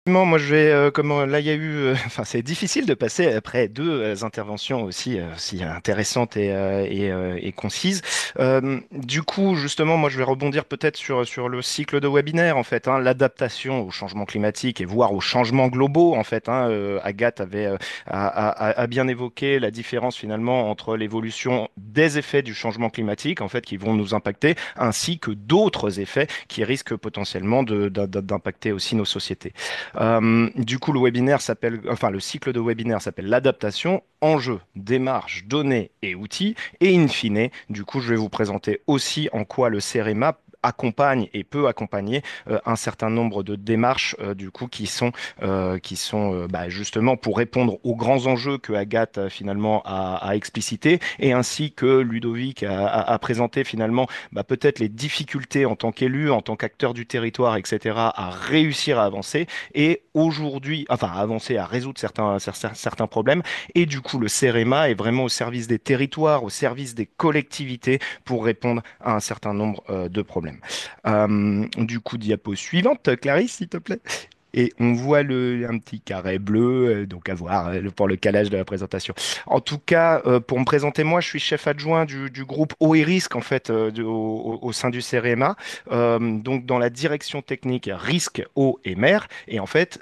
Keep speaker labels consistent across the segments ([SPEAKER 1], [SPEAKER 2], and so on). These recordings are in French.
[SPEAKER 1] Moi, je vais, comment, là, il y a eu, enfin, c'est difficile de passer après deux interventions aussi, aussi intéressantes et concises. Du coup, justement, moi, je vais rebondir peut-être sur le cycle de webinaire, en fait, hein, l'adaptation au changement climatique et voire aux changements globaux, en fait. Agathe avait a bien évoqué la différence finalement entre l'évolution des effets du changement climatique, en fait, qui vont nous impacter, ainsi que d'autres effets qui risquent potentiellement d'impacter aussi nos sociétés. Du coup, le cycle de webinaire s'appelle l'adaptation, enjeux, démarches, données et outils. Et in fine, du coup, je vais vous présenter aussi en quoi le CEREMA accompagne et peut accompagner un certain nombre de démarches du coup qui sont justement pour répondre aux grands enjeux que Agathe finalement a explicités et ainsi que Ludovic a présenté finalement peut-être les difficultés en tant qu'élu, en tant qu'acteur du territoire, etc., à réussir à avancer et aujourd'hui, enfin à avancer, à résoudre certains problèmes. Et du coup, le CEREMA est vraiment au service des territoires, au service des collectivités pour répondre à un certain nombre de problèmes. Du coup, diapo suivante, Clarisse, s'il te plaît. Et on voit un petit carré bleu, donc à voir pour le calage de la présentation. En tout cas, pour me présenter, moi, je suis chef adjoint du groupe Eau et Risque, en fait, au sein du CEREMA, donc dans la direction technique risque, eau et mer. Et en fait,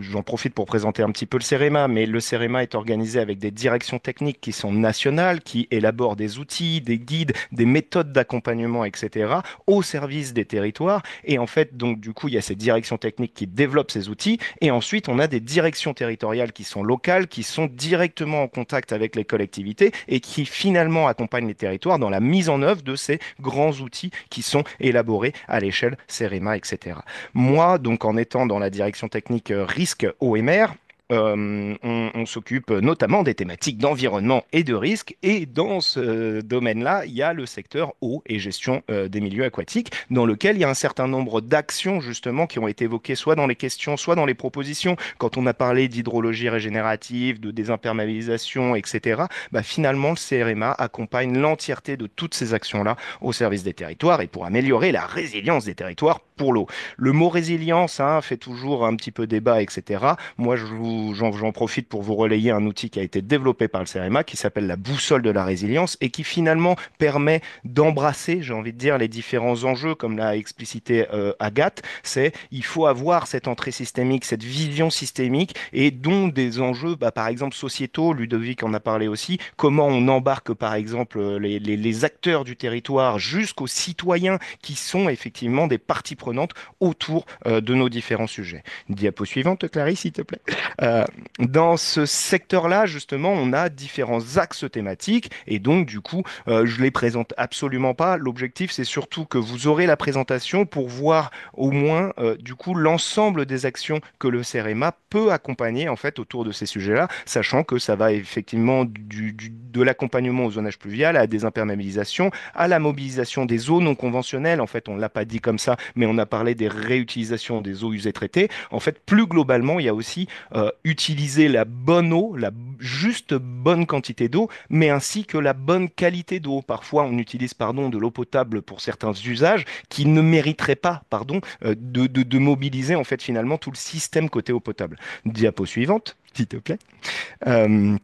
[SPEAKER 1] j'en profite pour présenter un petit peu le CEREMA, mais le CEREMA est organisé avec des directions techniques qui sont nationales, qui élaborent des outils, des guides, des méthodes d'accompagnement, etc., au service des territoires. Et en fait, donc, du coup, il y a ces directions techniques qui développent ces outils. Et ensuite, on a des directions territoriales qui sont locales, qui sont directement en contact avec les collectivités et qui finalement accompagnent les territoires dans la mise en œuvre de ces grands outils qui sont élaborés à l'échelle CEREMA, etc. Moi, donc, en étant dans la direction technique risque OMR, on s'occupe notamment des thématiques d'environnement et de risque. Et dans ce domaine-là, il y a le secteur eau et gestion des milieux aquatiques, dans lequel il y a un certain nombre d'actions justement qui ont été évoquées soit dans les questions, soit dans les propositions. Quand on a parlé d'hydrologie régénérative, de désimperméabilisation, etc., finalement, le CRMA accompagne l'entièreté de toutes ces actions-là au service des territoires et pour améliorer la résilience des territoires pour l'eau. Le mot résilience fait toujours un petit peu débat, etc. Moi, j'en profite pour vous relayer un outil qui a été développé par le CEREMA qui s'appelle la boussole de la résilience et qui finalement permet d'embrasser, j'ai envie de dire, les différents enjeux, comme l'a explicité Agathe. Il faut avoir cette entrée systémique, cette vision systémique et dont des enjeux, par exemple, sociétaux, Ludovic en a parlé aussi, comment on embarque, par exemple, les acteurs du territoire jusqu'aux citoyens qui sont effectivement des parties prenantes autour de nos différents sujets. Diapo suivante, Clarisse, s'il te plaît. Euh, Dans ce secteur-là, justement, on a différents axes thématiques et donc, du coup, je les présente absolument pas. L'objectif, c'est surtout que vous aurez la présentation pour voir au moins, du coup, l'ensemble des actions que le CEREMA peut accompagner, en fait, autour de ces sujets-là, sachant que ça va effectivement de l'accompagnement au zonage pluvial à la désimperméabilisation, à la mobilisation des eaux non conventionnelles. En fait, on ne l'a pas dit comme ça, mais on a parlé des réutilisations des eaux usées traitées. En fait, plus globalement, il y a aussi utiliser la bonne eau, la juste bonne quantité d'eau, mais ainsi que la bonne qualité d'eau. Parfois, on utilise pardon, de l'eau potable pour certains usages qui ne mériteraient pas pardon, de mobiliser en fait finalement tout le système côté eau potable. Diapo suivante, s'il te plaît. Euh,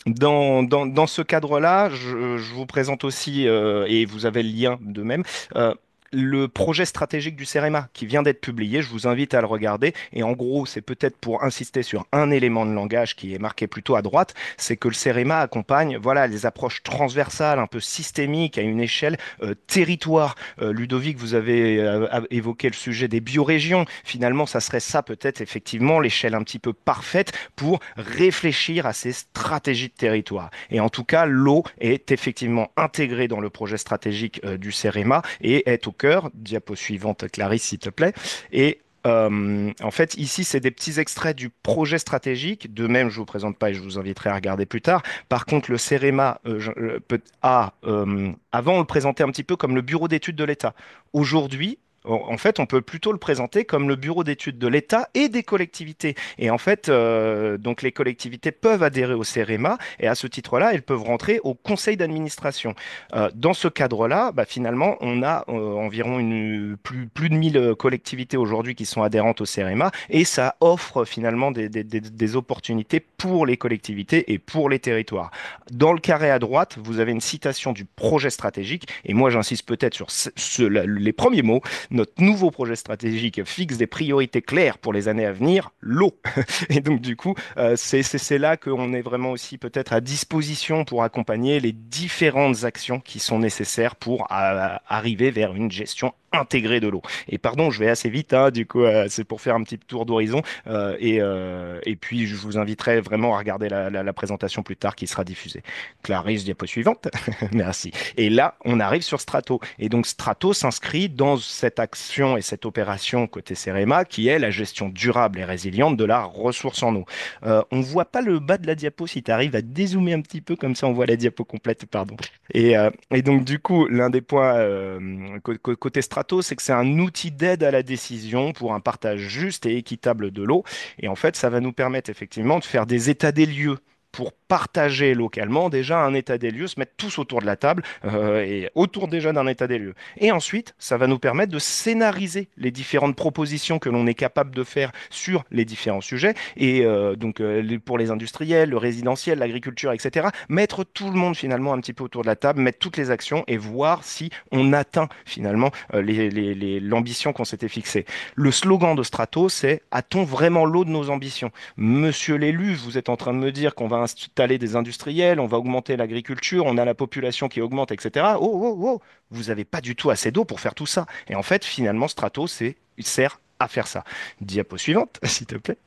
[SPEAKER 1] dans ce cadre-là, je vous présente aussi, et vous avez le lien de même, euh, le projet stratégique du CEREMA qui vient d'être publié. Je vous invite à le regarder. Et en gros, c'est peut-être pour insister sur un élément de langage qui est marqué plutôt à droite, c'est que le CEREMA accompagne voilà, les approches transversales, un peu systémiques, à une échelle territoire. Ludovic, vous avez évoqué le sujet des biorégions. Finalement, ça serait ça peut-être effectivement l'échelle un petit peu parfaite pour réfléchir à ces stratégies de territoire. Et en tout cas, l'eau est effectivement intégrée dans le projet stratégique du CEREMA et est au cœur. Diapo suivante, Clarisse, s'il te plaît. Et en fait, ici, c'est des petits extraits du projet stratégique. De même, je ne vous présente pas et je vous inviterai à regarder plus tard. Par contre, le CEREMA avant, on le présentait un petit peu comme le bureau d'études de l'État. Aujourd'hui, En fait, on peut plutôt le présenter comme le bureau d'études de l'État et des collectivités. Et en fait, donc les collectivités peuvent adhérer au CEREMA et à ce titre-là, elles peuvent rentrer au conseil d'administration. Dans ce cadre-là, bah, finalement, on a environ plus de 1000 collectivités aujourd'hui qui sont adhérentes au CEREMA et ça offre finalement des opportunités pour les collectivités et pour les territoires. Dans le carré à droite, vous avez une citation du projet stratégique et moi, j'insiste peut-être sur les premiers mots. Notre nouveau projet stratégique fixe des priorités claires pour les années à venir, l'eau. Et donc, du coup, c'est là qu'on est vraiment aussi peut-être à disposition pour accompagner les différentes actions qui sont nécessaires pour arriver vers une gestion intégrée de l'eau. Et pardon, je vais assez vite, hein, du coup, c'est pour faire un petit tour d'horizon. Et puis, je vous inviterai vraiment à regarder la présentation plus tard qui sera diffusée. Clarisse, diapo suivante. Merci. Et là, on arrive sur Strato. Et donc, Strato s'inscrit dans cette action et cette opération côté CEREMA qui est la gestion durable et résiliente de la ressource en eau. On ne voit pas le bas de la diapo si tu arrives à dézoomer un petit peu, comme ça on voit la diapo complète, pardon. Et donc, du coup, l'un des points côté Strato, c'est que c'est un outil d'aide à la décision pour un partage juste et équitable de l'eau. Et en fait, ça va nous permettre effectivement de faire des états des lieux pour partager localement déjà un état des lieux, se mettre tous autour de la table et autour déjà d'un état des lieux. Et ensuite, ça va nous permettre de scénariser les différentes propositions que l'on est capable de faire sur les différents sujets. Et pour les industriels, le résidentiel, l'agriculture, etc., mettre tout le monde finalement un petit peu autour de la table, mettre toutes les actions et voir si on atteint finalement l'ambition qu'on s'était fixée. Le slogan de Strato, c'est a-t-on vraiment l'eau de nos ambitions? Monsieur l'élu, vous êtes en train de me dire qu'on va installer des industriels, on va augmenter l'agriculture, on a la population qui augmente, etc. Oh, oh, oh, vous n'avez pas du tout assez d'eau pour faire tout ça. Et en fait, finalement, Strato, il sert à faire ça. Diapo suivante, s'il te plaît.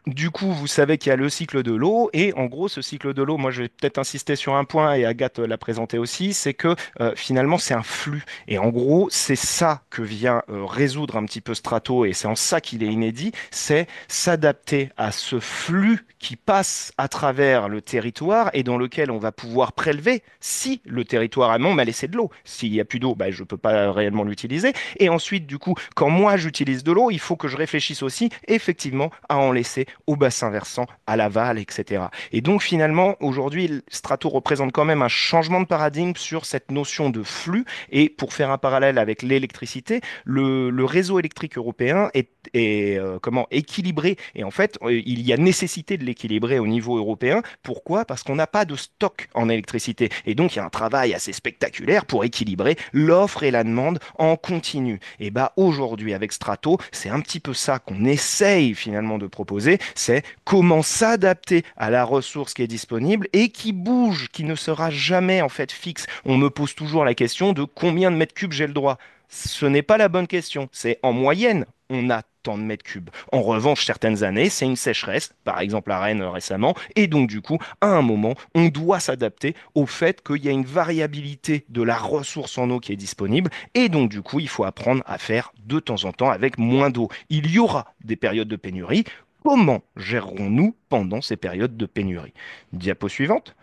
[SPEAKER 1] Du coup, vous savez qu'il y a le cycle de l'eau et en gros, ce cycle de l'eau, moi, je vais peut-être insister sur un point et Agathe l'a présenté aussi, c'est que finalement, c'est un flux. Et en gros, c'est ça que vient résoudre un petit peu Strato et c'est en ça qu'il est inédit, c'est s'adapter à ce flux qui passe à travers le territoire et dans lequel on va pouvoir prélever si le territoire amont m'a laissé de l'eau. S'il n'y a plus d'eau, bah, je ne peux pas réellement l'utiliser. Et ensuite, du coup, quand moi j'utilise de l'eau, il faut que je réfléchisse aussi effectivement à en laisser au bassin versant, à l'aval, etc. Et donc finalement, aujourd'hui, Strato représente quand même un changement de paradigme sur cette notion de flux. Et pour faire un parallèle avec l'électricité, le réseau électrique européen est comment équilibré. Et en fait, il y a nécessité de l'équilibrer au niveau européen. Pourquoi? Parce qu'on n'a pas de stock en électricité. Et donc, il y a un travail assez spectaculaire pour équilibrer l'offre et la demande en continu. Et bah aujourd'hui, avec Strato, c'est un petit peu ça qu'on essaye finalement de proposer. C'est comment s'adapter à la ressource qui est disponible et qui bouge, qui ne sera jamais en fait fixe. On me pose toujours la question de combien de mètres cubes j'ai le droit. Ce n'est pas la bonne question. C'est en moyenne, on a tant de mètres cubes. En revanche, certaines années, c'est une sécheresse, par exemple à Rennes récemment, et donc du coup, à un moment, on doit s'adapter au fait qu'il y a une variabilité de la ressource en eau qui est disponible, et donc du coup, il faut apprendre à faire de temps en temps avec moins d'eau. Il y aura des périodes de pénurie. Comment gérerons-nous pendant ces périodes de pénurie? Diapo suivante.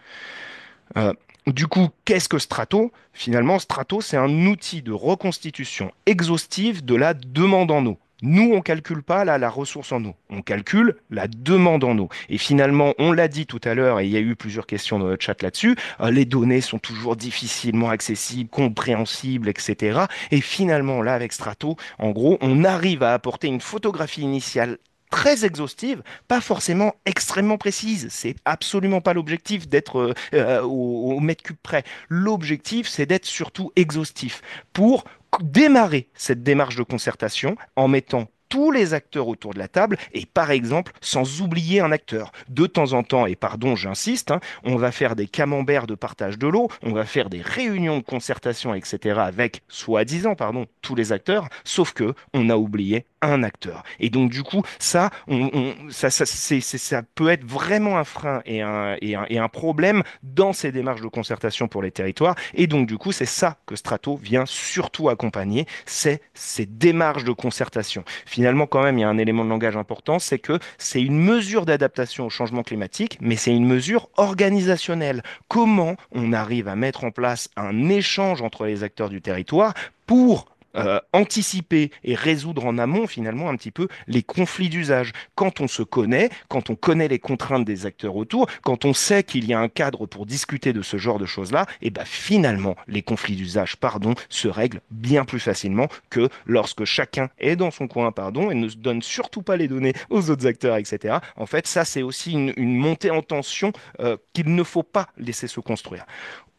[SPEAKER 1] Euh, du coup, qu'est-ce que Strato? Finalement, Strato, c'est un outil de reconstitution exhaustive de la demande en eau. Nous, on ne calcule pas là, la ressource en eau, on calcule la demande en eau. Et finalement, on l'a dit tout à l'heure, et il y a eu plusieurs questions dans le chat là-dessus, les données sont toujours difficilement accessibles, compréhensibles, etc. Et finalement, là, avec Strato, en gros, on arrive à apporter une photographie initiale très exhaustive, pas forcément extrêmement précise. C'est absolument pas l'objectif d'être au mètre cube près. L'objectif, c'est d'être surtout exhaustif pour démarrer cette démarche de concertation en mettant tous les acteurs autour de la table et par exemple sans oublier un acteur. De temps en temps, et pardon, j'insiste, hein, on va faire des camemberts de partage de l'eau, on va faire des réunions de concertation, etc. avec soi-disant, pardon, tous les acteurs, sauf que on a oublié un acteur. Et donc du coup, ça peut être vraiment un frein et un problème dans ces démarches de concertation pour les territoires. Et donc du coup, c'est ça que Strato vient surtout accompagner, c'est ces démarches de concertation. Finalement, quand même, il y a un élément de langage important, c'est que c'est une mesure d'adaptation au changement climatique, mais c'est une mesure organisationnelle. Comment on arrive à mettre en place un échange entre les acteurs du territoire pour anticiper et résoudre en amont finalement un petit peu les conflits d'usage. Quand on se connaît, quand on connaît les contraintes des acteurs autour, quand on sait qu'il y a un cadre pour discuter de ce genre de choses-là, et ben finalement les conflits d'usage, pardon, se règlent bien plus facilement que lorsque chacun est dans son coin, pardon, et ne se donne surtout pas les données aux autres acteurs, etc. En fait, ça c'est aussi une montée en tension qu'il ne faut pas laisser se construire.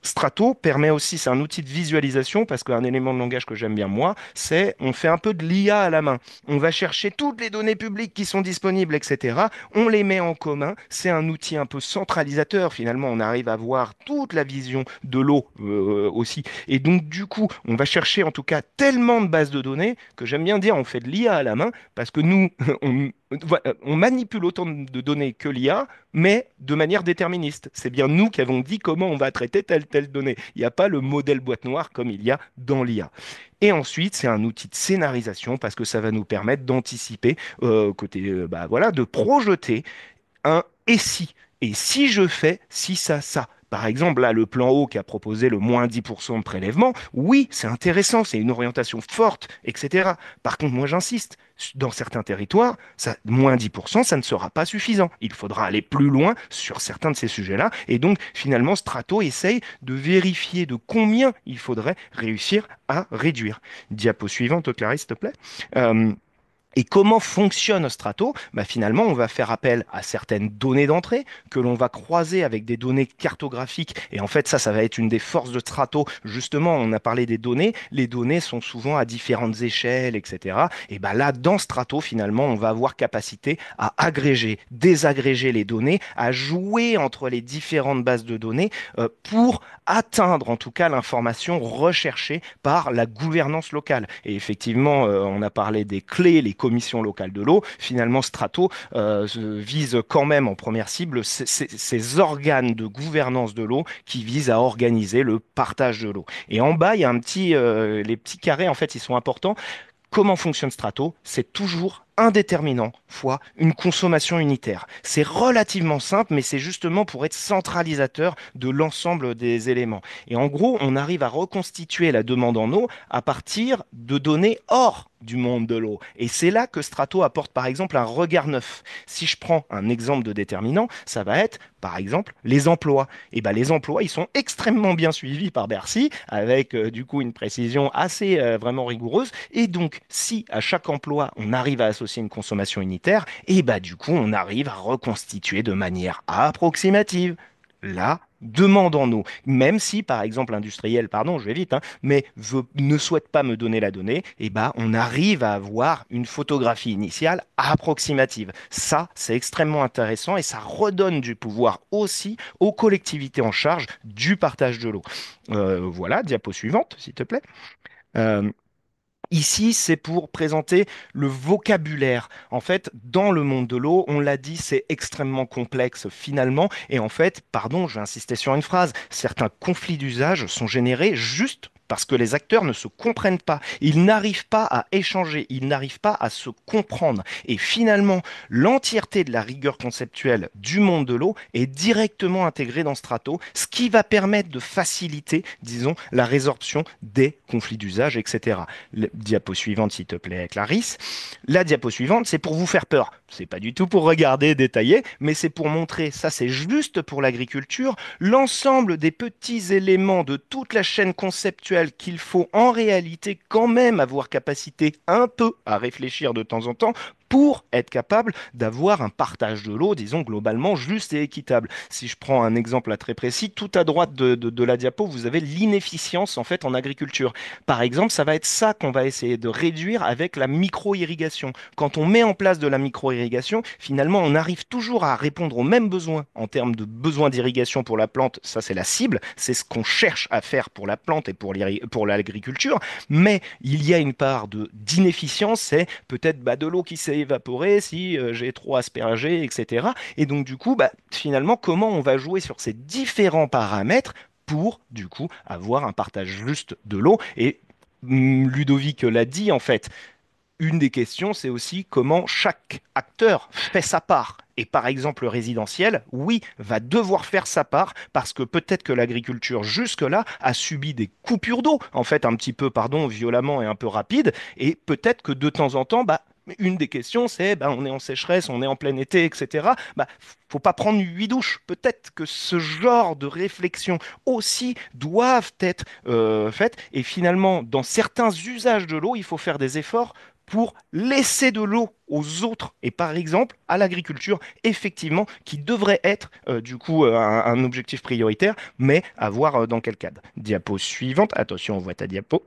[SPEAKER 1] Strato permet aussi, c'est un outil de visualisation parce qu'un élément de langage que j'aime bien moi, c'est on fait un peu de l'IA à la main. On va chercher toutes les données publiques qui sont disponibles, etc. On les met en commun. C'est un outil un peu centralisateur. Finalement, on arrive à voir toute la vision de l'eau aussi. Et donc, du coup, on va chercher en tout cas tellement de bases de données que j'aime bien dire on fait de l'IA à la main parce que nous, on manipule autant de données que l'IA, mais de manière déterministe. C'est bien nous qui avons dit comment on va traiter telle donnée. Il n'y a pas le modèle boîte noire comme il y a dans l'IA. Et ensuite, c'est un outil de scénarisation parce que ça va nous permettre d'anticiper, bah, voilà, de projeter un et si. Et si je fais, si ça, ça. Par exemple, là, le plan haut qui a proposé le moins 10% de prélèvement, oui, c'est intéressant, c'est une orientation forte, etc. Par contre, moi, j'insiste, dans certains territoires, ça, moins 10%, ça ne sera pas suffisant. Il faudra aller plus loin sur certains de ces sujets-là. Et donc, finalement, Strato essaye de vérifier de combien il faudrait réussir à réduire. Diapo suivante, Clarisse, s'il te plaît. Euh, et comment fonctionne Strato? Bah, finalement, on va faire appel à certaines données d'entrée que l'on va croiser avec des données cartographiques. Et en fait, ça va être une des forces de Strato. Justement, on a parlé des données. Les données sont souvent à différentes échelles, etc. Et bah, là, dans Strato, finalement, on va avoir capacité à agréger, désagréger les données, à jouer entre les différentes bases de données pour atteindre en tout cas l'information recherchée par la gouvernance locale. Et effectivement, on a parlé des clés, les commissions locales de l'eau. Finalement, Strato vise quand même en première cible ces organes de gouvernance de l'eau qui visent à organiser le partage de l'eau. Et en bas, il y a les petits carrés, en fait, ils sont importants. Comment fonctionne Strato? C'est toujours un déterminant fois une consommation unitaire. C'est relativement simple, mais c'est justement pour être centralisateur de l'ensemble des éléments. Et en gros, on arrive à reconstituer la demande en eau à partir de données hors du monde de l'eau. Et c'est là que Strato apporte par exemple un regard neuf. Si je prends un exemple de déterminant, ça va être par exemple les emplois. Et ben les emplois, ils sont extrêmement bien suivis par Bercy avec du coup une précision assez vraiment rigoureuse. Et donc, si à chaque emploi, on arrive à associer une consommation unitaire, et bah du coup, on arrive à reconstituer de manière approximative la demande en eau. Même si, par exemple, l'industriel, pardon, je vais vite, hein, mais ne souhaite pas me donner la donnée, et bah on arrive à avoir une photographie initiale approximative. Ça, c'est extrêmement intéressant et ça redonne du pouvoir aussi aux collectivités en charge du partage de l'eau. Voilà, diapo suivante, s'il te plaît. Euh, Ici, c'est pour présenter le vocabulaire. En fait, dans le monde de l'eau, on l'a dit, c'est extrêmement complexe finalement. Et en fait, pardon, je vais insister sur une phrase, certains conflits d'usage sont générés juste parce que les acteurs ne se comprennent pas. Ils n'arrivent pas à échanger, ils n'arrivent pas à se comprendre. Et finalement, l'entièreté de la rigueur conceptuelle du monde de l'eau est directement intégrée dans Strato, ce qui va permettre de faciliter, disons, la résorption des conflits d'usage, etc. Diapo suivante, s'il te plaît, Clarisse. La diapo suivante, c'est pour vous faire peur. C'est pas du tout pour regarder, détailler, mais c'est pour montrer, ça c'est juste pour l'agriculture, l'ensemble des petits éléments de toute la chaîne conceptuelle qu'il faut en réalité quand même avoir capacité un peu à réfléchir de temps en temps pour être capable d'avoir un partage de l'eau, disons, globalement juste et équitable. Si je prends un exemple là très précis, tout à droite de la diapo, vous avez l'inefficience en fait en agriculture. Par exemple, ça va être ça qu'on va essayer de réduire avec la micro-irrigation. Quand on met en place de la micro-irrigation, finalement, on arrive toujours à répondre aux mêmes besoins en termes de besoins d'irrigation pour la plante. Ça, c'est la cible. C'est ce qu'on cherche à faire pour la plante et pour l'agriculture. Mais il y a une part d'inefficience, c'est peut-être bah, de l'eau qui s'est évaporée si j'ai trop aspergé, etc. Et donc, du coup, bah, finalement, comment on va jouer sur ces différents paramètres pour, du coup, avoir un partage juste de l'eau. Et Ludovic l'a dit, en fait, une des questions, c'est aussi comment chaque acteur fait sa part. Et par exemple, le résidentiel, oui, va devoir faire sa part parce que peut-être que l'agriculture jusque-là a subi des coupures d'eau, en fait, un petit peu, pardon, violemment et un peu rapide. Et peut-être que de temps en temps, bah, une des questions, c'est, bah, on est en sécheresse, on est en plein été, etc. Bah, faut pas prendre 8 douches. Peut-être que ce genre de réflexion aussi doivent être faites. Et finalement, dans certains usages de l'eau, il faut faire des efforts pour laisser de l'eau aux autres et par exemple à l'agriculture, effectivement, qui devrait être du coup un objectif prioritaire, mais à voir dans quel cadre. Diapo suivante. Attention, on voit ta diapo.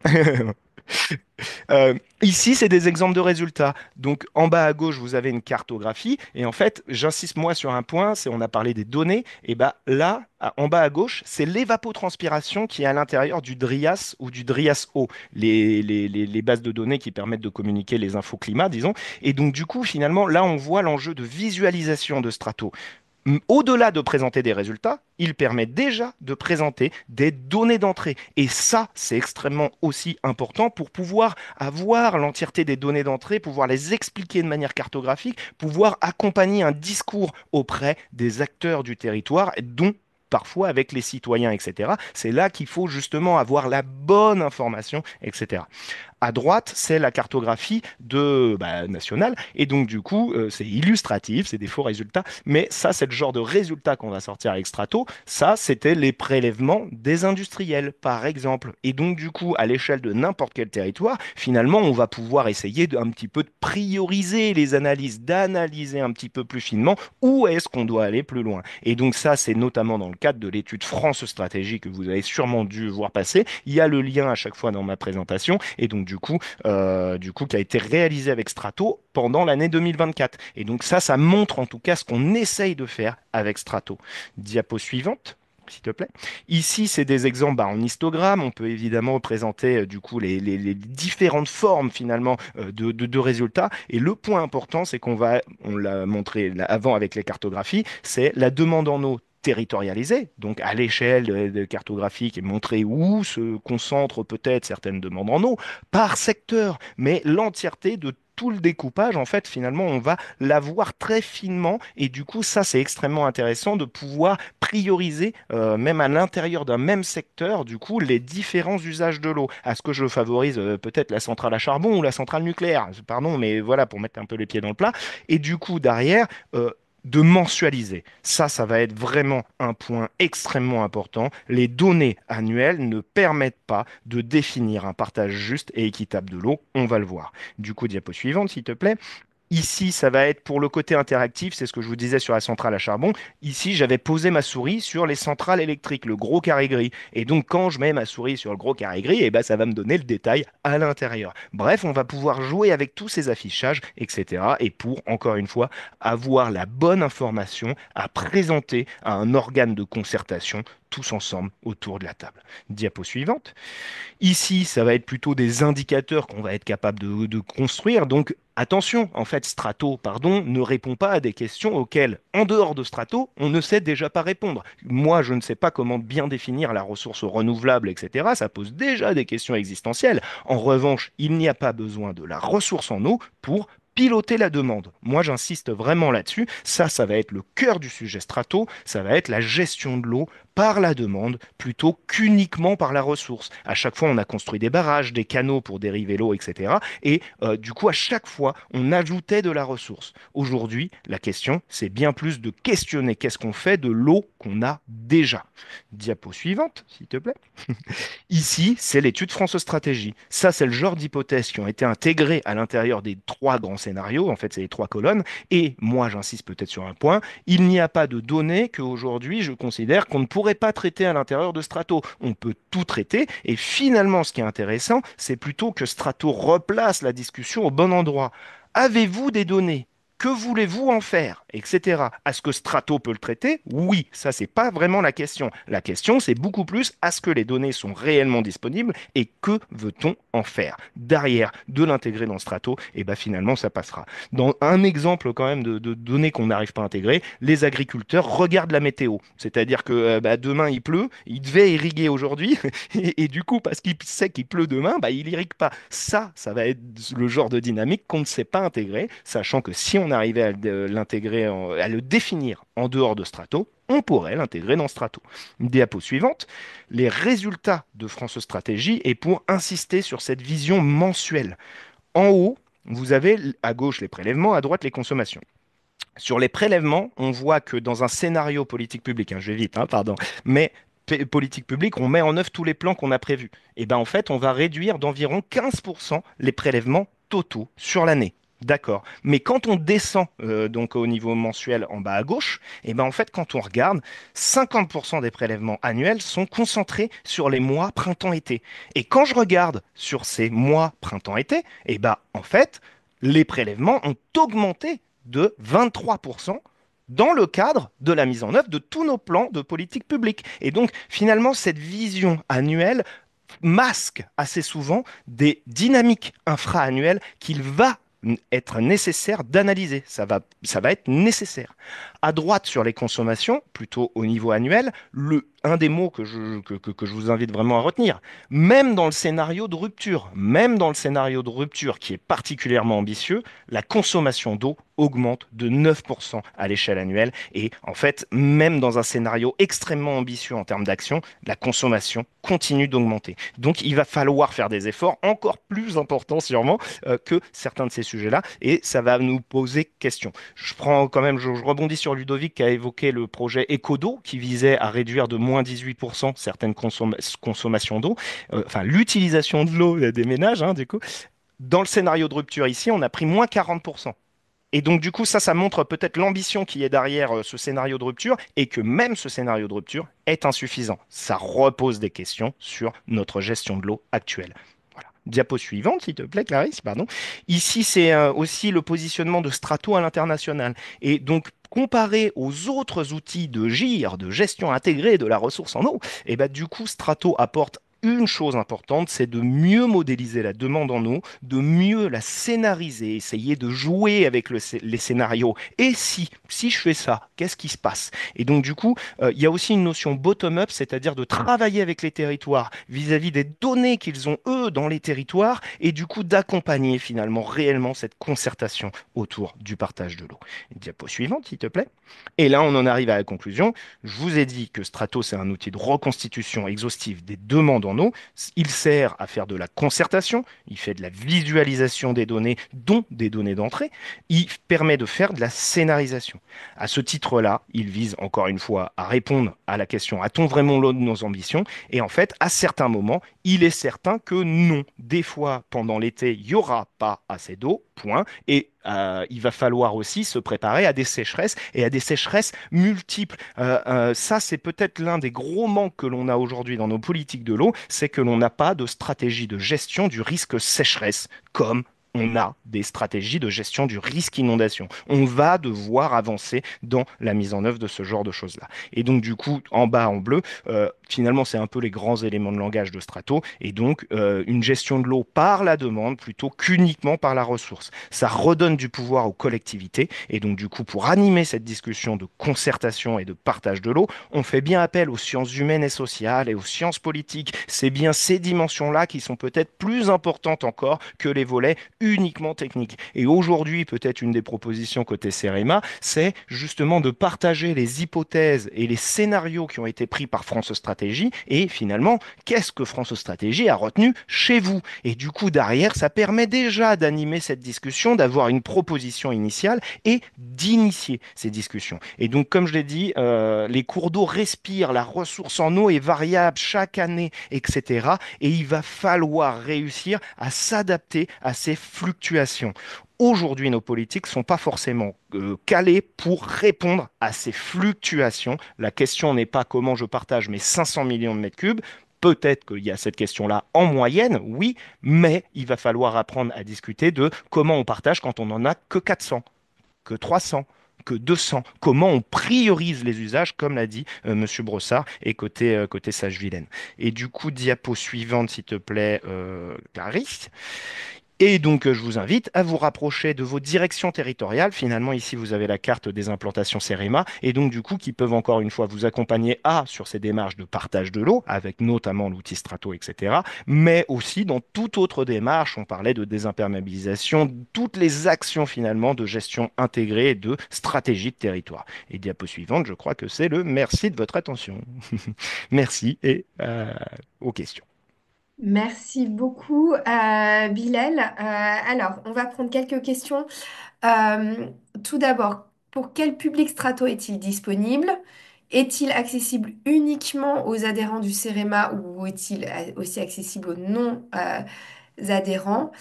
[SPEAKER 1] Ici, c'est des exemples de résultats. Donc, en bas à gauche, vous avez une cartographie. Et en fait, j'insiste moi sur un point, c'est on a parlé des données. Et bah là, en bas à gauche, c'est l'évapotranspiration qui est à l'intérieur du DRIAS ou du DRIAS-O, les bases de données qui permettent de communiquer les infos climat, disons. Et donc, du coup, finalement, là, on voit l'enjeu de visualisation de Strato. Au-delà de présenter des résultats, il permet déjà de présenter des données d'entrée. Et ça, c'est extrêmement aussi important pour pouvoir avoir l'entièreté des données d'entrée, pouvoir les expliquer de manière cartographique, pouvoir accompagner un discours auprès des acteurs du territoire, dont parfois avec les citoyens, etc. C'est là qu'il faut justement avoir la bonne information, etc. À droite, c'est la cartographie nationale. Et donc, du coup, c'est illustratif, c'est des faux résultats. Mais ça, c'est le genre de résultats qu'on va sortir avec Strato. Ça, c'était les prélèvements des industriels, par exemple. Et donc, du coup, à l'échelle de n'importe quel territoire, finalement, on va pouvoir essayer un petit peu de prioriser les analyses, d'analyser un petit peu plus finement où est-ce qu'on doit aller plus loin. Et donc, ça, c'est notamment dans le cadre de l'étude France Stratégie que vous avez sûrement dû voir passer. Il y a le lien à chaque fois dans ma présentation. Et donc, du coup, qui a été réalisé avec Strato pendant l'année 2024. Et donc ça montre en tout cas ce qu'on essaye de faire avec Strato. Diapo suivante. S'il te plaît. Ici, c'est des exemples bah, en histogramme. On peut évidemment représenter du coup les différentes formes finalement de résultats. Et le point important, c'est on l'a montré avant avec les cartographies, c'est la demande en eau territorialisée, donc à l'échelle cartographique et montrer où se concentrent peut-être certaines demandes en eau par secteur, mais l'entièreté de tout le découpage, en fait, finalement, on va l'avoir très finement et du coup, ça, c'est extrêmement intéressant de pouvoir prioriser, même à l'intérieur d'un même secteur, du coup, les différents usages de l'eau. Est-ce que je favorise peut-être la centrale à charbon ou la centrale nucléaire? Pardon, mais voilà, pour mettre un peu les pieds dans le plat. Et du coup, derrière, de mensualiser. Ça va être vraiment un point extrêmement important. Les données annuelles ne permettent pas de définir un partage juste et équitable de l'eau. On va le voir. Du coup, diapo suivante, s'il te plaît. Ici, ça va être pour le côté interactif, c'est ce que je vous disais sur la centrale à charbon. Ici, j'avais posé ma souris sur les centrales électriques, le gros carré gris. Et donc, quand je mets ma souris sur le gros carré gris, eh ben, ça va me donner le détail à l'intérieur. Bref, on va pouvoir jouer avec tous ces affichages, etc. Et pour, encore une fois, avoir la bonne information à présenter à un organe de concertation tous ensemble autour de la table. Diapo suivante. Ici, ça va être plutôt des indicateurs qu'on va être capable de construire. Donc, attention, en fait, Strato, pardon, ne répond pas à des questions auxquelles, en dehors de Strato, on ne sait déjà pas répondre. Moi, je ne sais pas comment bien définir la ressource renouvelable, etc. Ça pose déjà des questions existentielles. En revanche, il n'y a pas besoin de la ressource en eau pour piloter la demande. Moi, j'insiste vraiment là-dessus. Ça va être le cœur du sujet Strato. Ça va être la gestion de l'eau par la demande plutôt qu'uniquement par la ressource. À chaque fois, on a construit des barrages, des canaux pour dériver l'eau, etc. Et du coup, à chaque fois, on ajoutait de la ressource. Aujourd'hui, la question, c'est bien plus de questionner qu'est-ce qu'on fait de l'eau qu'on a déjà. Diapo suivante, s'il te plaît. Ici, c'est l'étude France Stratégie. Ça, c'est le genre d'hypothèses qui ont été intégrées à l'intérieur des trois grands scénarios. En fait, c'est les trois colonnes. Et moi, j'insiste peut-être sur un point. Il n'y a pas de données qu'aujourd'hui, je considère qu'on ne pourrait pas traiter à l'intérieur de Strato. On peut tout traiter. Et finalement, ce qui est intéressant, c'est plutôt que Strato replace la discussion au bon endroit. Avez-vous des données? Que voulez-vous en faire? etc. Est-ce que Strato peut le traiter? Oui, ça, c'est pas vraiment la question. La question, c'est beaucoup plus, est-ce que les données sont réellement disponibles et que veut-on en faire? Derrière, de l'intégrer dans Strato, et ben finalement, ça passera. Dans un exemple quand même de données qu'on n'arrive pas à intégrer, les agriculteurs regardent la météo. C'est-à-dire que bah, demain il pleut, il devait irriguer aujourd'hui, et du coup, parce qu'il sait qu'il pleut demain, bah, il irrigue pas. Ça va être le genre de dynamique qu'on ne sait pas intégrer, sachant que si on arrivait à l'intégrer, à le définir en dehors de Strato, on pourrait l'intégrer dans Strato. Diapo suivante, les résultats de France Stratégie et pour insister sur cette vision mensuelle. En haut, vous avez à gauche les prélèvements, à droite les consommations. Sur les prélèvements, on voit que dans un scénario politique publique, hein, je vais vite, hein, pardon, mais politique publique, on met en œuvre tous les plans qu'on a prévus. Et ben en fait, on va réduire d'environ 15% les prélèvements totaux sur l'année. D'accord. Mais quand on descend donc au niveau mensuel en bas à gauche, et ben en fait, quand on regarde, 50% des prélèvements annuels sont concentrés sur les mois printemps-été. Et quand je regarde sur ces mois printemps-été, et ben en fait, les prélèvements ont augmenté de 23% dans le cadre de la mise en œuvre de tous nos plans de politique publique. Et donc, finalement, cette vision annuelle masque assez souvent des dynamiques infra-annuelles qu'il va être nécessaire d'analyser. Ça va être nécessaire. À droite, sur les consommations, plutôt au niveau annuel, un des mots que je vous invite vraiment à retenir, même dans le scénario de rupture, même dans le scénario de rupture qui est particulièrement ambitieux, la consommation d'eau augmente de 9% à l'échelle annuelle. Et en fait, même dans un scénario extrêmement ambitieux en termes d'action, la consommation continue d'augmenter. Donc, il va falloir faire des efforts encore plus importants sûrement que certains de ces sujets-là. Et ça va nous poser question. Je prends quand même, je rebondis sur Ludovic qui a évoqué le projet Ecodo qui visait à réduire de moins 18% certaines consommations d'eau, enfin l'utilisation de l'eau des ménages, hein, du coup. Dans le scénario de rupture ici, on a pris moins 40%. Et donc, du coup, ça montre peut-être l'ambition qui est derrière ce scénario de rupture et que même ce scénario de rupture est insuffisant. Ça repose des questions sur notre gestion de l'eau actuelle. Voilà. Diapo suivante, s'il te plaît, Clarisse, pardon. Ici, c'est aussi le positionnement de Strato à l'international. Et donc, comparé aux autres outils de GIR, de gestion intégrée de la ressource en eau, et ben, du coup, Strato apporte une chose importante, c'est de mieux modéliser la demande en eau, de mieux la scénariser, essayer de jouer avec les scénarios. Et si je fais ça, qu'est-ce qui se passe? Et donc, du coup, il y a aussi une notion bottom-up, c'est-à-dire de travailler avec les territoires vis-à-vis des données qu'ils ont, eux, dans les territoires, et du coup, d'accompagner finalement réellement cette concertation autour du partage de l'eau. Diapo suivante, s'il te plaît. Et là, on en arrive à la conclusion. Je vous ai dit que Strato, c'est un outil de reconstitution exhaustive des demandes en eau. Il sert à faire de la concertation, il fait de la visualisation des données, dont des données d'entrée. Il permet de faire de la scénarisation. À ce titre-là, il vise encore une fois à répondre à la question, a-t-on vraiment l'eau de nos ambitions? Et en fait, à certains moments, il est certain que non. Des fois, pendant l'été, il n'y aura pas assez d'eau, point. Et il va falloir aussi se préparer à des sécheresses et à des sécheresses multiples. Ça, c'est peut-être l'un des gros manques que l'on a aujourd'hui dans nos politiques de l'eau, c'est que l'on n'a pas de stratégie de gestion du risque sécheresse, comme on a des stratégies de gestion du risque inondation. On va devoir avancer dans la mise en œuvre de ce genre de choses-là. Et donc, du coup, en bas, en bleu, finalement, c'est un peu les grands éléments de langage de Strato. Et donc, une gestion de l'eau par la demande plutôt qu'uniquement par la ressource. Ça redonne du pouvoir aux collectivités. Et donc, du coup, pour animer cette discussion de concertation et de partage de l'eau, on fait bien appel aux sciences humaines et sociales et aux sciences politiques. C'est bien ces dimensions-là qui sont peut-être plus importantes encore que les volets uniquement techniques. Et aujourd'hui, peut-être une des propositions côté CEREMA, c'est justement de partager les hypothèses et les scénarios qui ont été pris par France Stratégie et finalement, qu'est-ce que France Stratégie a retenu chez vous? Et du coup, derrière, ça permet déjà d'animer cette discussion, d'avoir une proposition initiale et d'initier ces discussions. Et donc, comme je l'ai dit, les cours d'eau respirent, la ressource en eau est variable chaque année, etc. Et il va falloir réussir à s'adapter à ces fluctuations. Aujourd'hui, nos politiques ne sont pas forcément calées pour répondre à ces fluctuations. La question n'est pas comment je partage mes 500 millions de mètres cubes. Peut-être qu'il y a cette question-là en moyenne, oui, mais il va falloir apprendre à discuter de comment on partage quand on n'en a que 400, que 300, que 200. Comment on priorise les usages, comme l'a dit Monsieur Brossard, et côté Sage-Vilaine. Et du coup, diapo suivante, s'il te plaît, Clarisse. Et donc, je vous invite à vous rapprocher de vos directions territoriales. Finalement, ici, vous avez la carte des implantations CEREMA, et donc, du coup, qui peuvent encore une fois vous accompagner sur ces démarches de partage de l'eau, avec notamment l'outil Strato, etc., mais aussi dans toute autre démarche. On parlait de désimperméabilisation, toutes les actions finalement de gestion intégrée et de stratégie de territoire. Et diapo suivante, je crois que c'est le merci de votre attention. Merci et aux questions.
[SPEAKER 2] Merci beaucoup, Bilal. Alors, on va prendre quelques questions. Tout d'abord, pour quel public Strato est-il disponible? Est-il accessible uniquement aux adhérents du CEREMA ou est-il aussi accessible aux non-adhérents?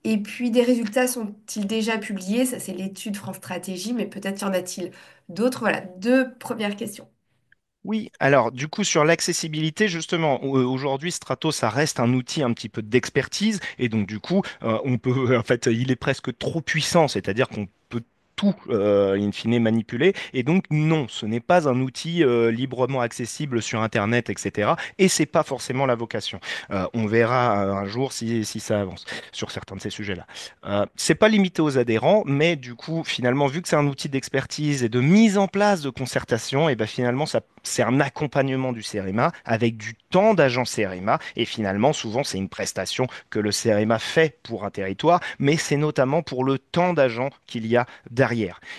[SPEAKER 2] Et puis, des résultats sont-ils déjà publiés? Ça, c'est l'étude France Stratégie, mais peut-être y en a-t-il d'autres. Voilà, deux premières questions.
[SPEAKER 1] Oui, alors du coup sur l'accessibilité, justement, aujourd'hui Strato, ça reste un outil un petit peu d'expertise et donc du coup, on peut, en fait, il est presque trop puissant, c'est-à-dire qu'on peut tout, in fine, manipuler. Et donc, non, ce n'est pas un outil librement accessible sur Internet, etc. Et c'est pas forcément la vocation. On verra un jour si ça avance sur certains de ces sujets-là. C'est pas limité aux adhérents, mais du coup, finalement, vu que c'est un outil d'expertise et de mise en place de concertation, et ben finalement, ça, c'est un accompagnement du CEREMA avec du temps d'agent CEREMA. Et finalement, souvent, c'est une prestation que le CEREMA fait pour un territoire, mais c'est notamment pour le temps d'agent qu'il y a derrière.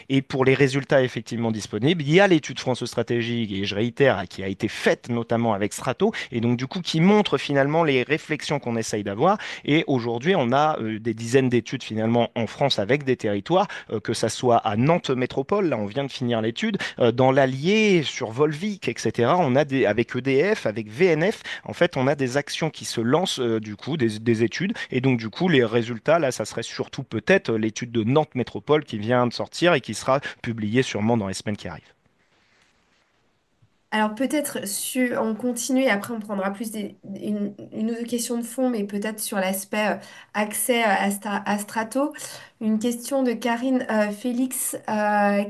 [SPEAKER 1] Et pour les résultats effectivement disponibles, il y a l'étude France Stratégique, et je réitère, qui a été faite notamment avec Strato, et donc du coup qui montre finalement les réflexions qu'on essaye d'avoir. Et aujourd'hui, on a des dizaines d'études finalement en France avec des territoires, que ça soit à Nantes Métropole, là on vient de finir l'étude, dans l'Allier, sur Volvic, etc. On a avec EDF, avec VNF, en fait, on a des actions qui se lancent du coup, des études. Et donc du coup, les résultats, là, ça serait surtout peut-être l'étude de Nantes Métropole qui vient de sortir et qui sera publiée sûrement dans les semaines qui arrivent.
[SPEAKER 2] Alors peut-être on continue et après on prendra plus une ou deux questions de fond, mais peut-être sur l'aspect accès à Strato. Une question de Karine Félix.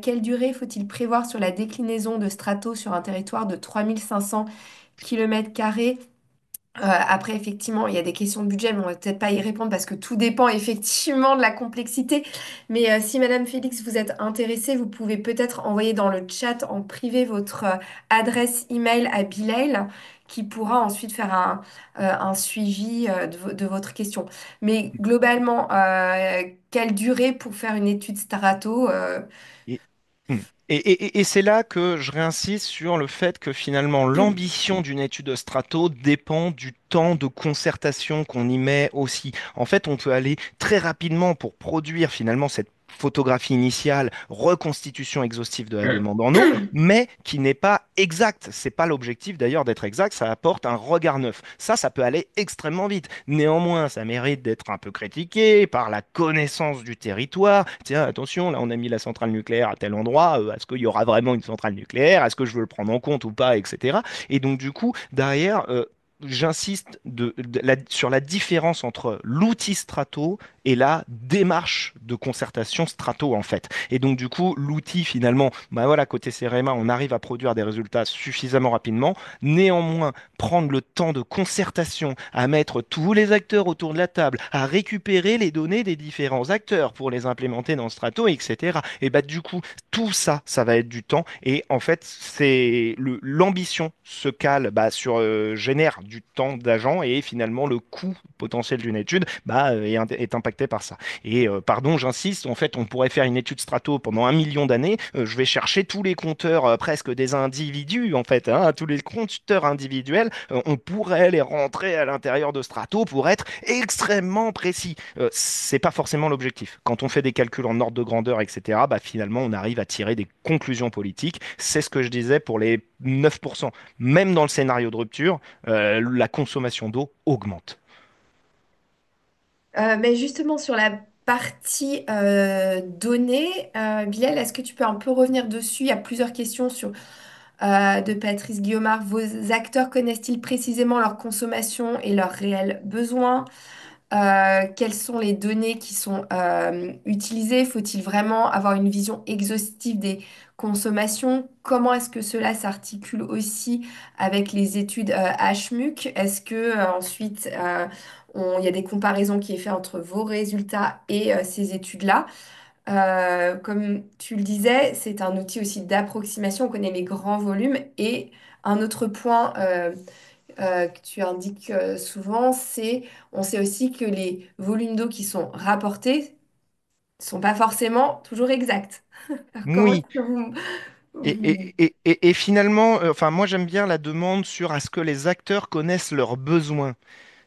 [SPEAKER 2] Quelle durée faut-il prévoir sur la déclinaison de Strato sur un territoire de 3500 km²? Après, effectivement, il y a des questions de budget, mais on va peut-être pas y répondre parce que tout dépend effectivement de la complexité. Mais si Madame Félix, vous êtes intéressée, vous pouvez peut-être envoyer dans le chat en privé votre adresse email à Bilal, qui pourra ensuite faire un suivi de votre question. Mais globalement, quelle durée pour faire une étude Starato?
[SPEAKER 1] Et, Hmm. Et c'est là que je réinsiste sur le fait que finalement l'ambition d'une étude strato dépend du temps de concertation qu'on y met aussi. En fait, on peut aller très rapidement pour produire finalement cette photographie initiale, reconstitution exhaustive de la demande en eau, mais qui n'est pas exacte. C'est pas l'objectif d'ailleurs d'être exact, ça apporte un regard neuf. Ça peut aller extrêmement vite. Néanmoins, ça mérite d'être un peu critiqué par la connaissance du territoire. Tiens, attention, là on a mis la centrale nucléaire à tel endroit, est-ce qu'il y aura vraiment une centrale nucléaire? Est-ce que je veux le prendre en compte ou pas, etc. Et donc du coup, derrière, j'insiste sur la différence entre l'outil Strato et la démarche de concertation Strato en fait. Et donc du coup, l'outil finalement, bah voilà, côté CRMA, on arrive à produire des résultats suffisamment rapidement. Néanmoins, prendre le temps de concertation, à mettre tous les acteurs autour de la table, à récupérer les données des différents acteurs pour les implémenter dans Strato, etc. Et bah du coup, tout ça, ça va être du temps. Et en fait, l'ambition se cale génère du temps d'agent et finalement le coût potentiel d'une étude est impacté par ça. Et pardon, j'insiste, en fait, on pourrait faire une étude Strato pendant 1 million d'années. Je vais chercher tous les compteurs presque des individus, en fait, hein, tous les compteurs individuels. On pourrait les rentrer à l'intérieur de Strato pour être extrêmement précis. C'est pas forcément l'objectif. Quand on fait des calculs en ordre de grandeur, etc., bah, finalement, on arrive à tirer des conclusions politiques. C'est ce que je disais pour les 9%. Même dans le scénario de rupture, la consommation d'eau augmente.
[SPEAKER 2] Mais justement, sur la partie données, Bilal, est-ce que tu peux un peu revenir dessus? Il y a plusieurs questions de Patrice Guillaumard. Vos acteurs connaissent-ils précisément leur consommation et leurs réels besoins? quelles sont les données qui sont utilisées? Faut-il vraiment avoir une vision exhaustive des consommations? Comment est-ce que cela s'articule aussi avec les études HMUC? Est-ce que ensuite il y a des comparaisons qui est fait entre vos résultats et ces études-là? Comme tu le disais, c'est un outil aussi d'approximation. On connaît les grands volumes. Et un autre point que tu indiques souvent, c'est on sait aussi que les volumes d'eau qui sont rapportés ne sont pas forcément toujours exacts. Alors, comment
[SPEAKER 1] Oui.
[SPEAKER 2] est-ce que
[SPEAKER 1] Et,
[SPEAKER 2] vous...
[SPEAKER 1] et finalement, enfin, moi j'aime bien la demande sur à ce que les acteurs connaissent leurs besoins.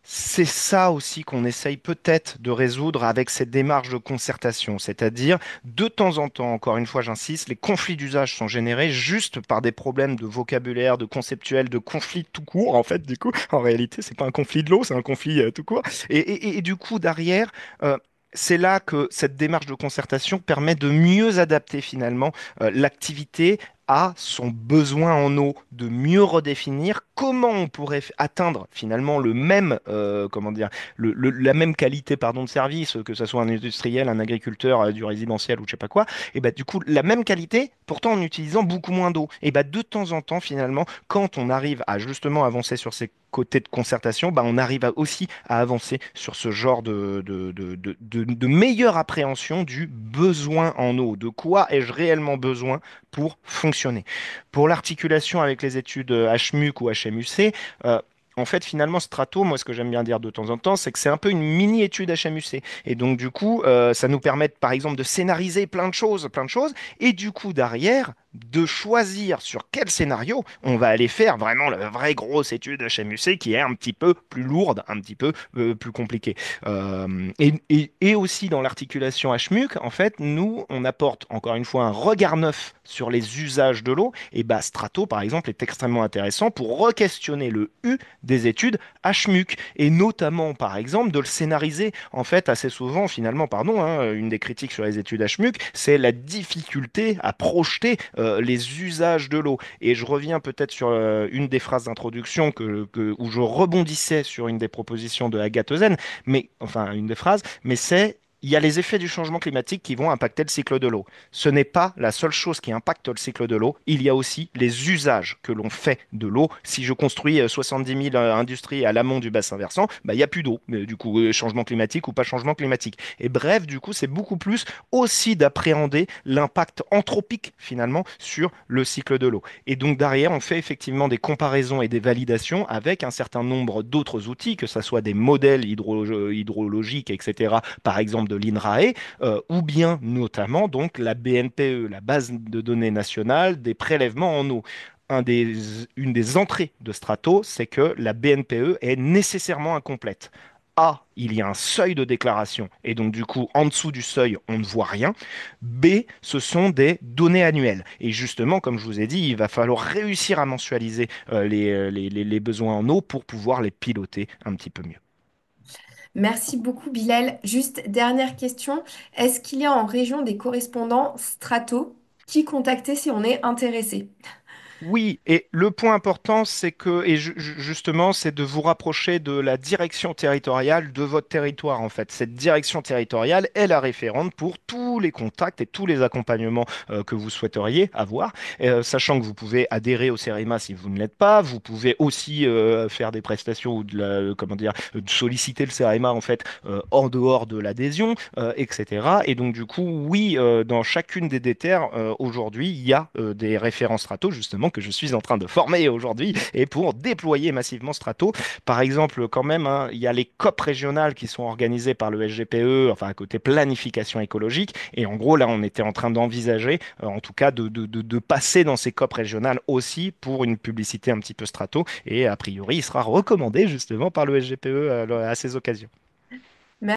[SPEAKER 1] C'est ça aussi qu'on essaye peut-être de résoudre avec cette démarche de concertation, c'est-à-dire de temps en temps, encore une fois j'insiste, les conflits d'usage sont générés juste par des problèmes de vocabulaire, de conceptuel, de conflits tout court en fait, du coup, en réalité c'est pas un conflit de l'eau, c'est un conflit tout court. Et du coup derrière, c'est là que cette démarche de concertation permet de mieux adapter finalement l'activité à son besoin en eau, de mieux redéfinir comment on pourrait atteindre finalement le même, comment dire, la même qualité pardon, de service, que ce soit un industriel, un agriculteur, du résidentiel ou je sais pas quoi, et bah, du coup, la même qualité, pourtant en utilisant beaucoup moins d'eau. Et bah, de temps en temps, finalement, quand on arrive à justement avancer sur ces côtés de concertation, bah, on arrive aussi à avancer sur ce genre de meilleure appréhension du besoin en eau. De quoi ai-je réellement besoin pour fonctionner. Pour l'articulation avec les études HMUC ou HMUC, euh, en fait, finalement, Strato, moi, ce que j'aime bien dire de temps en temps, c'est que c'est un peu une mini-étude HMUC. Et donc, du coup, ça nous permet, par exemple, de scénariser plein de choses, et du coup, derrière, de choisir sur quel scénario on va aller faire vraiment la vraie grosse étude HMUC qui est un petit peu plus lourde, un petit peu plus compliquée. Et aussi dans l'articulation HMUC, en fait, nous, on apporte encore une fois un regard neuf sur les usages de l'eau. Et bah, Strato, par exemple, est extrêmement intéressant pour re-questionner le U des études HMUC. Et notamment, par exemple, de le scénariser. En fait, assez souvent, finalement, pardon, hein, une des critiques sur les études HMUC, c'est la difficulté à projeter les usages de l'eau. Et je reviens peut-être sur une des phrases d'introduction où je rebondissais sur une des propositions de Agathe Zen, mais enfin une des phrases, mais c'est il y a les effets du changement climatique qui vont impacter le cycle de l'eau. Ce n'est pas la seule chose qui impacte le cycle de l'eau, il y a aussi les usages que l'on fait de l'eau. Si je construis 70 000 industries à l'amont du bassin versant, bah, il n'y a plus d'eau. Mais du coup, changement climatique ou pas changement climatique. Et bref, du coup, c'est beaucoup plus aussi d'appréhender l'impact anthropique finalement sur le cycle de l'eau. Et donc derrière, on fait effectivement des comparaisons et des validations avec un certain nombre d'autres outils, que ce soit des modèles hydrologiques, etc., par exemple de l'INRAE, ou bien notamment donc la BNPE, la base de données nationale des prélèvements en eau. Une des entrées de Strato, c'est que la BNPE est nécessairement incomplète. A, il y a un seuil de déclaration et donc du coup en dessous du seuil on ne voit rien. B, ce sont des données annuelles. Et justement, comme je vous ai dit, il va falloir réussir à mensualiser les besoins en eau pour pouvoir les piloter un petit peu mieux.
[SPEAKER 2] Merci beaucoup, Bilal. Juste dernière question. Est-ce qu'il y a en région des correspondants Strato qui contacter si on est intéressé?
[SPEAKER 1] Oui, et le point important, c'est que, justement, c'est de vous rapprocher de la direction territoriale de votre territoire, en fait. Cette direction territoriale est la référente pour tous les contacts et tous les accompagnements que vous souhaiteriez avoir, sachant que vous pouvez adhérer au CEREMA si vous ne l'êtes pas, vous pouvez aussi faire des prestations ou comment dire, de solliciter le CEREMA, en fait, en dehors de l'adhésion, etc. Et donc, du coup, oui, dans chacune des déterres, aujourd'hui, il y a des référents Strato, justement, que je suis en train de former aujourd'hui et pour déployer massivement Strato. Par exemple, quand même, hein, il y a les COP régionales qui sont organisées par le SGPE, enfin, à côté planification écologique. Et en gros, là, on était en train d'envisager, en tout cas, de passer dans ces COP régionales aussi pour une publicité un petit peu Strato. Et a priori, il sera recommandé justement par le SGPE à ces occasions.